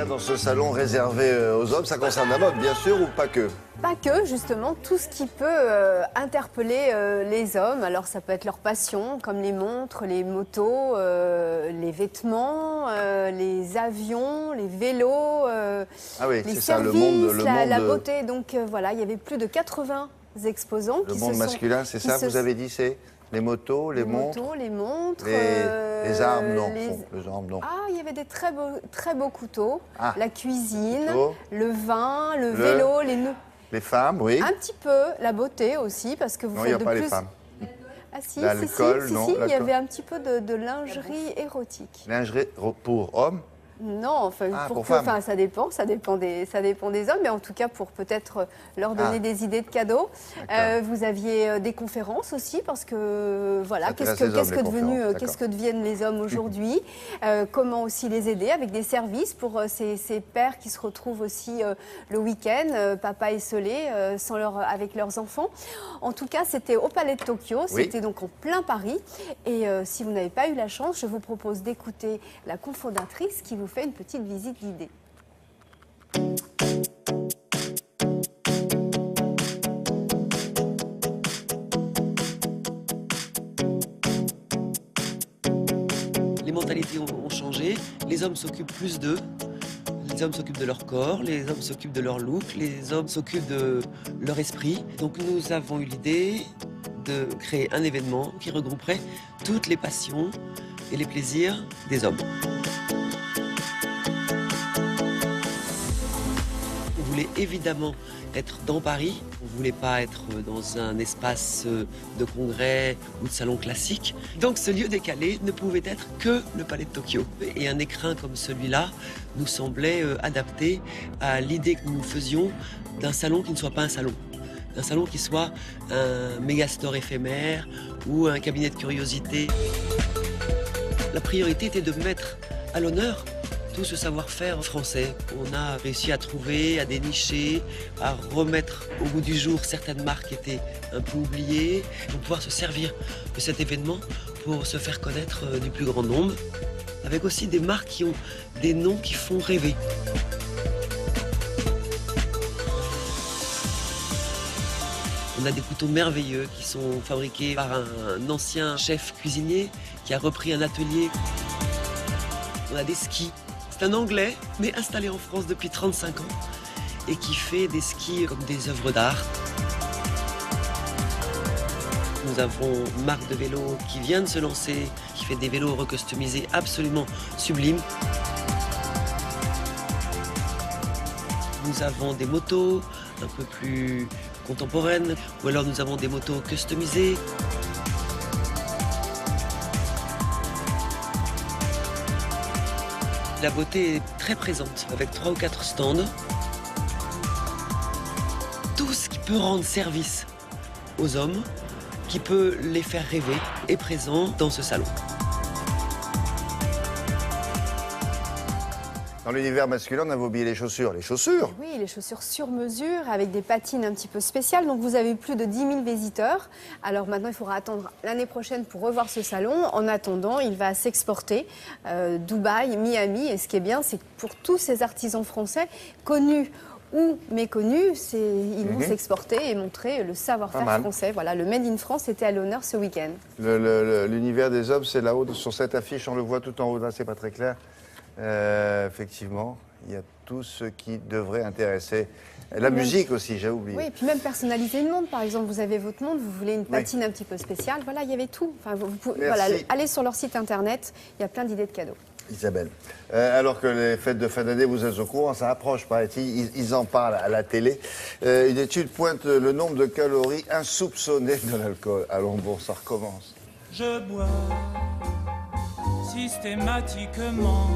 a dans ce salon réservé aux hommes? Ça concerne la mode, bien sûr, ou pas que? Pas que, justement, tout ce qui peut interpeller les hommes. Alors, ça peut être leur passion, comme les montres, les motos, les vêtements, les avions, les vélos, Ah oui, les c'est ça, services, la monde beauté. Donc, voilà, il y avait plus de 80 exposants. le monde masculin, c'est ça, vous avez dit, c'est les motos, les montres, les montres, les armes, non. les armes, non. Ah, il y avait des très beaux couteaux, la cuisine, couteaux. le vin, le vélo, les nœuds. Les femmes, oui. Un petit peu, la beauté aussi, parce que vous faites il n'y a de pas plus... les femmes. Ah si, L'alcool, non, il y avait un petit peu de lingerie érotique. Lingerie pour hommes? Non, enfin, pour femmes. ça dépend des hommes, mais en tout cas pour peut-être leur donner des idées de cadeaux. Vous aviez des conférences aussi, parce que voilà, qu'est-ce que deviennent les hommes aujourd'hui, comment aussi les aider avec des services pour ces pères qui se retrouvent aussi le week-end, papa esselé, avec leurs enfants. En tout cas, c'était au Palais de Tokyo, c'était donc en plein Paris. Et si vous n'avez pas eu la chance, je vous propose d'écouter la cofondatrice qui vous fait une petite visite guidée. Les mentalités ont changé, les hommes s'occupent plus d'eux, les hommes s'occupent de leur corps, les hommes s'occupent de leur look, les hommes s'occupent de leur esprit. Donc nous avons eu l'idée de créer un événement qui regrouperait toutes les passions et les plaisirs des hommes. On voulait évidemment être dans Paris. On ne voulait pas être dans un espace de congrès ou de salon classique. Donc ce lieu décalé ne pouvait être que le Palais de Tokyo. Et un écrin comme celui-là nous semblait adapté à l'idée que nous faisions d'un salon qui ne soit pas un salon. Un salon qui soit un méga store éphémère ou un cabinet de curiosité. La priorité était de mettre à l'honneur tout ce savoir-faire français. On a réussi à trouver, à dénicher, à remettre au goût du jour certaines marques qui étaient un peu oubliées, pour pouvoir se servir de cet événement pour se faire connaître du plus grand nombre, avec aussi des marques qui ont des noms qui font rêver. On a des couteaux merveilleux qui sont fabriqués par un ancien chef cuisinier qui a repris un atelier. On a des skis. C'est un Anglais, mais installé en France depuis 35 ans et qui fait des skis comme des œuvres d'art. Nous avons une marque de vélo qui vient de se lancer, qui fait des vélos recustomisés absolument sublimes. Nous avons des motos un peu plus contemporaines, ou alors nous avons des motos customisées. La beauté est très présente, avec 3 ou 4 stands. Tout ce qui peut rendre service aux hommes, qui peut les faire rêver, est présent dans ce salon. Dans l'univers masculin, on avait oublié les chaussures. Les chaussures? Oui, les chaussures sur mesure, avec des patines un petit peu spéciales. Donc vous avez plus de 10 000 visiteurs. Alors maintenant, il faudra attendre l'année prochaine pour revoir ce salon. En attendant, il va s'exporter. Dubaï, Miami. Et ce qui est bien, c'est que pour tous ces artisans français, connus ou méconnus, ils vont s'exporter et montrer le savoir-faire français. Voilà, le Made in France était à l'honneur ce week-end. L'univers des hommes, c'est là-haut, sur cette affiche, on le voit tout en haut, là, c'est pas très clair. Effectivement, il y a tout ce qui devrait intéresser. La musique aussi, j'ai oublié. Oui, et puis même personnaliser une montre, par exemple. Vous avez votre montre, vous voulez une patine un petit peu spéciale. Voilà, il y avait tout. Enfin, vous pouvez, voilà, allez sur leur site internet, il y a plein d'idées de cadeaux. Isabelle, alors que les fêtes de fin d'année, vous êtes au courant, ça approche, paraît-il, ils en parlent à la télé. Une étude pointe le nombre de calories insoupçonnées de l'alcool. Allons, bon, ça recommence. Je bois systématiquement